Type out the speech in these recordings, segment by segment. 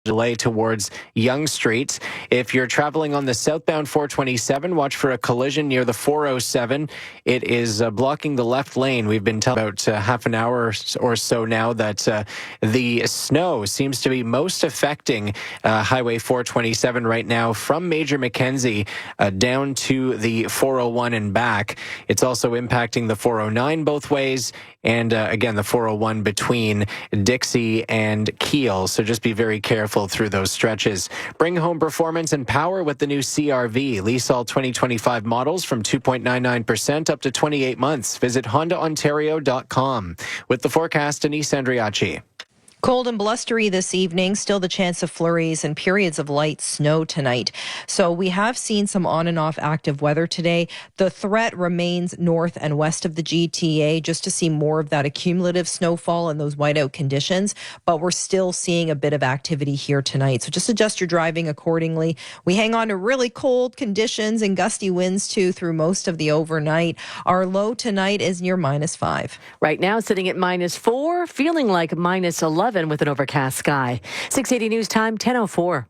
delay towards Yonge Street. If you're traveling on the southbound 427, watch for a collision near the 407. It is blocking the left lane. We've been told about half an hour or so now that the snow seems to be most affecting Highway 427 right now from Major Mackenzie down to the 401 and back. It's also impacting the 409 both ways and again the 401 between Dixie and Kiel. So just be very careful through those stretches. Bring home performance and power with the new CR-V. Lease all 2025 models from 2.99% up to 28 months. Visit HondaOntario.com. With the forecast, Denise Andriachi. Cold and blustery this evening, still the chance of flurries and periods of light snow tonight. So we have seen some on and off active weather today. The threat remains north and west of the GTA just to see more of that accumulative snowfall and those whiteout conditions. But we're still seeing a bit of activity here tonight. So just adjust your driving accordingly. We hang on to really cold conditions and gusty winds too through most of the overnight. Our low tonight is near -5. Right now sitting at -4, feeling like -11. With an overcast sky. 680 News Time, 10:04.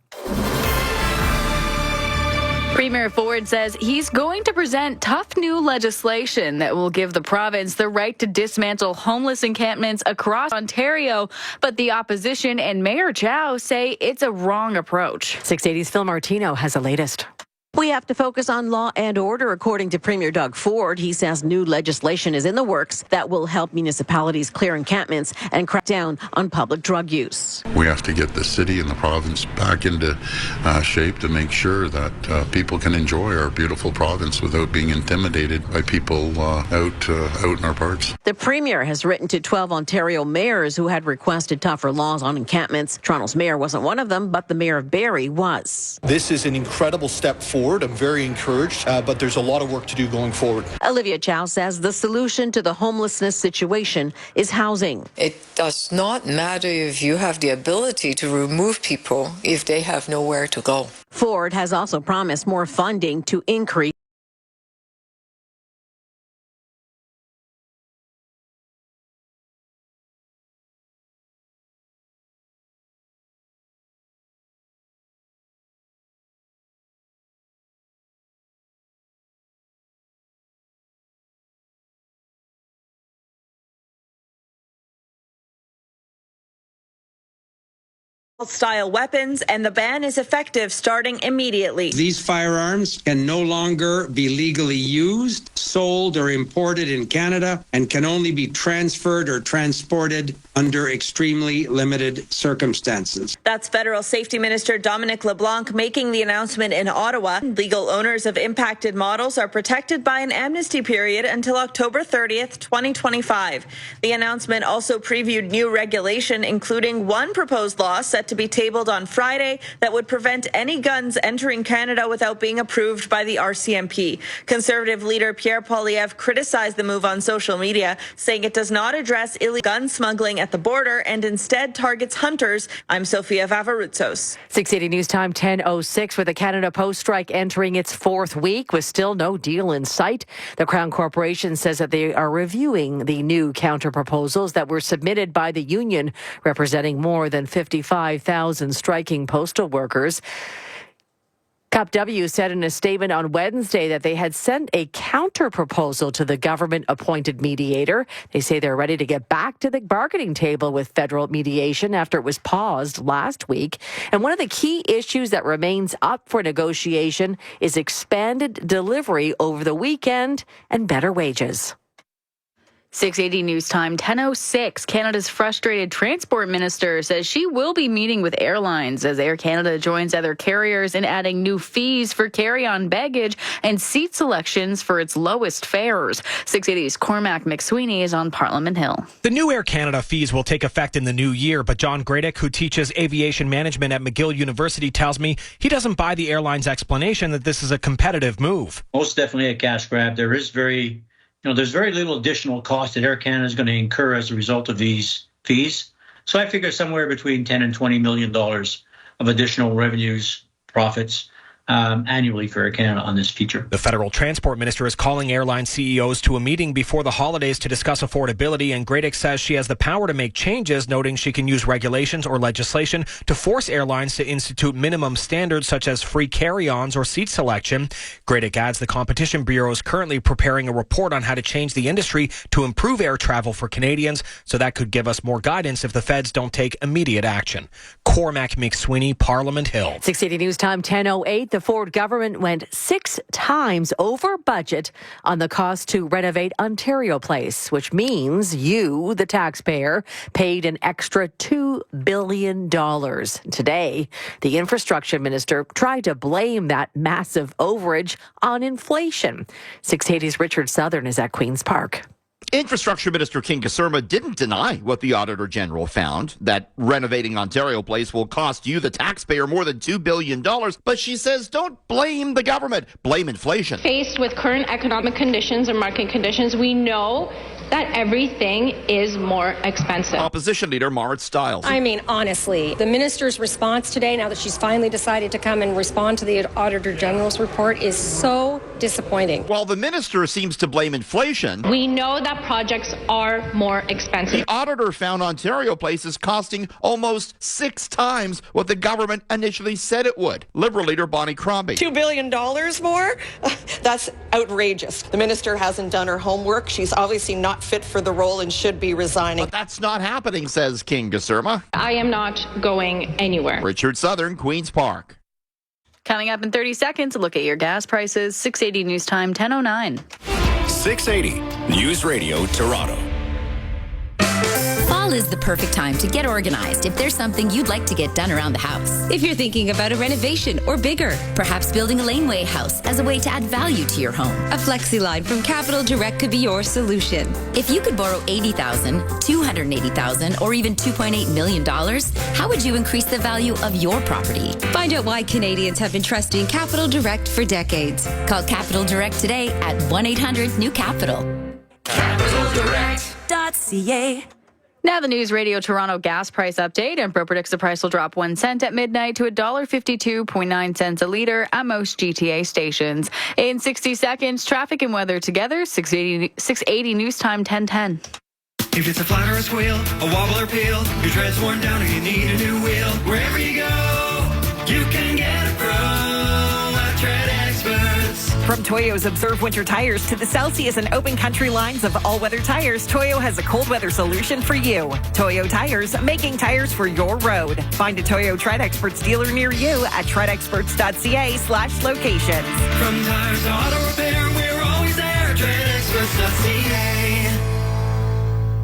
Premier Ford says he's going to present tough new legislation that will give the province the right to dismantle homeless encampments across Ontario. But the opposition and Mayor Chow say it's a wrong approach. 680's Phil Martino has the latest. We have to focus on law and order, according to Premier Doug Ford. He says new legislation is in the works that will help municipalities clear encampments and crack down on public drug use. We have to get the city and the province back into shape to make sure that people can enjoy our beautiful province without being intimidated by people out in our parks. The Premier has written to 12 Ontario mayors who had requested tougher laws on encampments. Toronto's mayor wasn't one of them, but the mayor of Barrie was. This is an incredible step forward. I'm very encouraged, but there's a lot of work to do going forward. Olivia Chow says the solution to the homelessness situation is housing. It does not matter if you have the ability to remove people if they have nowhere to go. Ford has also promised more funding to increase style weapons, and the ban is effective starting immediately. These firearms can no longer be legally used, sold, or imported in Canada and can only be transferred or transported under extremely limited circumstances. That's Federal Safety Minister Dominic LeBlanc making the announcement in Ottawa. Legal owners of impacted models are protected by an amnesty period until October 30th, 2025. The announcement also previewed new regulation, including one proposed law set to be tabled on Friday that would prevent any guns entering Canada without being approved by the RCMP. Conservative leader Pierre Poilievre criticized the move on social media, saying it does not address illegal gun smuggling at the border and instead targets hunters. I'm Sofia Vavarutsos. 680 News Time, 10:06. With the Canada Post strike entering its fourth week with still no deal in sight, the Crown Corporation says that they are reviewing the new counter proposals that were submitted by the union, representing more than 55,000 striking postal workers. CUPW said in a statement on Wednesday that they had sent a counter-proposal to the government-appointed mediator. They say they're ready to get back to the bargaining table with federal mediation after it was paused last week. And one of the key issues that remains up for negotiation is expanded delivery over the weekend and better wages. 680 News Time, 10:06. Canada's frustrated transport minister says she will be meeting with airlines as Air Canada joins other carriers in adding new fees for carry-on baggage and seat selections for its lowest fares. 680's Cormac McSweeney is on Parliament Hill. The new Air Canada fees will take effect in the new year, but John Gradick, who teaches aviation management at McGill University, tells me he doesn't buy the airline's explanation that this is a competitive move. Most definitely a cash grab. There's very little additional cost that Air Canada is going to incur as a result of these fees. So I figure somewhere between $10 and $20 million of additional revenues, profits annually for Air Canada on this feature. The federal transport minister is calling airline CEOs to a meeting before the holidays to discuss affordability, and Gradick says she has the power to make changes, noting she can use regulations or legislation to force airlines to institute minimum standards such as free carry-ons or seat selection. Gradick adds the Competition Bureau is currently preparing a report on how to change the industry to improve air travel for Canadians, so that could give us more guidance if the feds don't take immediate action. Cormac McSweeney, Parliament Hill. 680 News Time 10:08. The Ford government went 6 times over budget on the cost to renovate Ontario Place, which means you, the taxpayer, paid an extra $2 billion. Today, the infrastructure minister tried to blame that massive overage on inflation. 680's Richard Southern is at Queen's Park. Infrastructure Minister King Caserma didn't deny what the Auditor General found, that renovating Ontario Place will cost you, the taxpayer, more than $2 billion. But she says don't blame the government, blame inflation. Faced with current economic conditions or market conditions, we know that everything is more expensive. Opposition Leader Marit Stiles. I mean, honestly, the minister's response today, now that she's finally decided to come and respond to the Auditor General's report, is so disappointing. While the minister seems to blame inflation, we know that projects are more expensive. The auditor found Ontario Place is costing almost 6 times what the government initially said it would. Liberal leader Bonnie Crombie. $2 billion more? That's outrageous. The minister hasn't done her homework. She's obviously not fit for the role and should be resigning. But that's not happening, says King Caserma. I am not going anywhere. Richard Southern, Queen's Park. Coming up in 30 seconds, a look at your gas prices. 680 News Time, 10:09. 680 News Radio Toronto. Fall is the perfect time to get organized if there's something you'd like to get done around the house. If you're thinking about a renovation or bigger, perhaps building a laneway house as a way to add value to your home. A flexi-line from Capital Direct could be your solution. If you could borrow $80,000, $280,000, or even $2.8 million, how would you increase the value of your property? Find out why Canadians have been trusting Capital Direct for decades. Call Capital Direct today at 1-800-NEW-CAPITAL. CapitalDirect.ca. Now the News Radio Toronto gas price update. Empro predicts the price will drop 1 cent at midnight to $1.52.9 a litre at most GTA stations. In 60 seconds, traffic and weather together. 680 News Time 10:10. If it's a flat or a squeal, a wobble or peel, your tread's worn down or you need a new wheel, wherever you go, you can get a pro at Tread Experts. From Toyo's Observe Winter Tires to the Celsius and Open Country lines of all-weather tires, Toyo has a cold weather solution for you. Toyo Tires, making tires for your road. Find a Toyo Tread Experts dealer near you at treadexperts.ca/locations. From tires to auto repair, we're always there. TreadExperts.ca.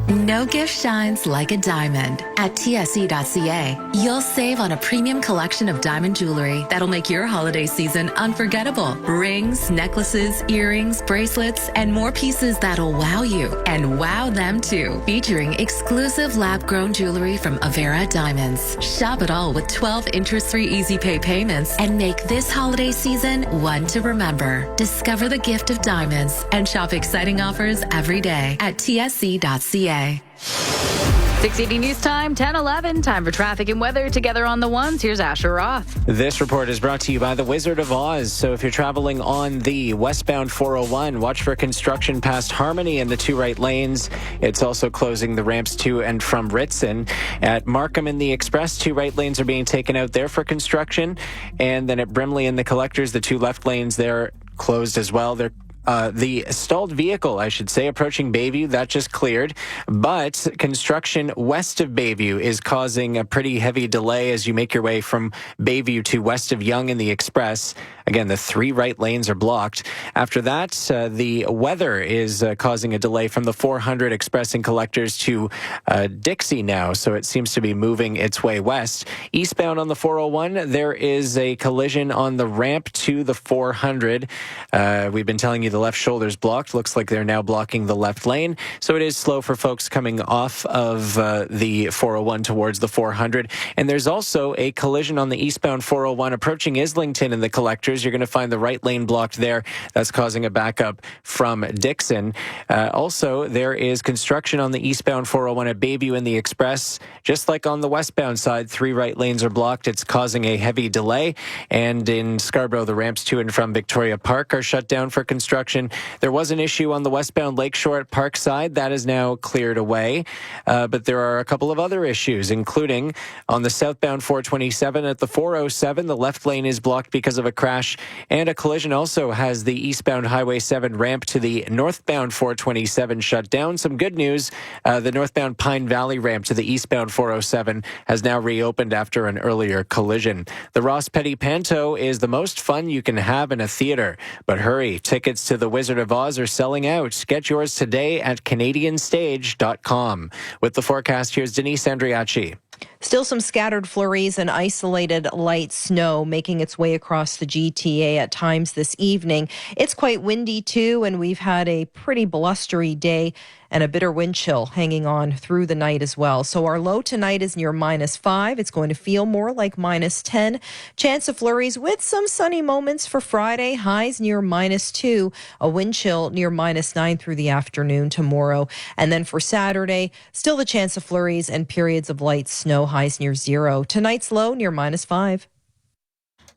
No gift shines like a diamond. At TSE.ca, you'll save on a premium collection of diamond jewelry that'll make your holiday season unforgettable. Rings, necklaces, earrings, bracelets, and more pieces that'll wow you and wow them too. Featuring exclusive lab-grown jewelry from Avera Diamonds. Shop it all with 12 interest-free easy pay payments and make this holiday season one to remember. Discover the gift of diamonds and shop exciting offers every day at TSE.ca. 680 News Time, 10:11. Time for traffic and weather together on the ones. Here's Asher Roth. This report is brought to you by the Wizard of Oz. So if you're traveling on the westbound 401, watch for construction past Harmony in the 2 right lanes. It's also closing the ramps to and from Ritson. At Markham in the Express, 2 right lanes are being taken out there for construction. And then at Brimley in the Collectors, the 2 left lanes there closed as well. They're the stalled vehicle, I should say, approaching Bayview, that just cleared. But construction west of Bayview is causing a pretty heavy delay as you make your way from Bayview to west of Yonge in the Express. Again, the 3 right lanes are blocked. After that, the weather is causing a delay from the 400 Express and Collectors to Dixie now, so it seems to be moving its way west. Eastbound on the 401, there is a collision on the ramp to the 400. We've been telling you the the left shoulder's blocked. Looks like they're now blocking the left lane. So it is slow for folks coming off of the 401 towards the 400. And there's also a collision on the eastbound 401 approaching Islington in the collectors. You're going to find the right lane blocked there. That's causing a backup from Dixon. Also, there is construction on the eastbound 401 at Bayview in the Express. Just like on the westbound side, 3 right lanes are blocked. It's causing a heavy delay. And in Scarborough, the ramps to and from Victoria Park are shut down for construction. There was an issue on the westbound Lakeshore at Parkside. That is now cleared away. But there are a couple of other issues, including on the southbound 427 at the 407. The left lane is blocked because of a crash. And a collision also has the eastbound Highway 7 ramp to the northbound 427 shut down. Some good news. The northbound Pine Valley ramp to the eastbound 407 has now reopened after an earlier collision. The Ross Petty Panto is the most fun you can have in a theater. But hurry, tickets to The Wizard of Oz are selling out. Get yours today at CanadianStage.com. With the forecast, here's Denise Andriachi. Still some scattered flurries and isolated light snow making its way across the GTA at times this evening. It's quite windy too, and we've had a pretty blustery day and a bitter wind chill hanging on through the night as well. So our low tonight is near -5. It's going to feel more like -10. Chance of flurries with some sunny moments for Friday. Highs near -2. A wind chill near -9 through the afternoon tomorrow. And then for Saturday, still the chance of flurries and periods of light snow. Highs near 0. Tonight's low near -5.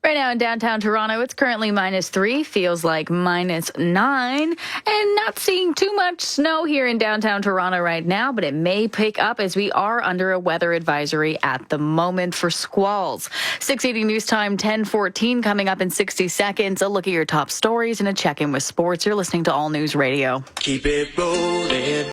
Right now in downtown Toronto, it's currently -3, feels like -9, and not seeing too much snow here in downtown Toronto right now, but it may pick up as we are under a weather advisory at the moment for squalls. 680 News Time, 10:14 coming up in 60 seconds. A look at your top stories and a check-in with sports. You're listening to All News Radio. Keep it rolling.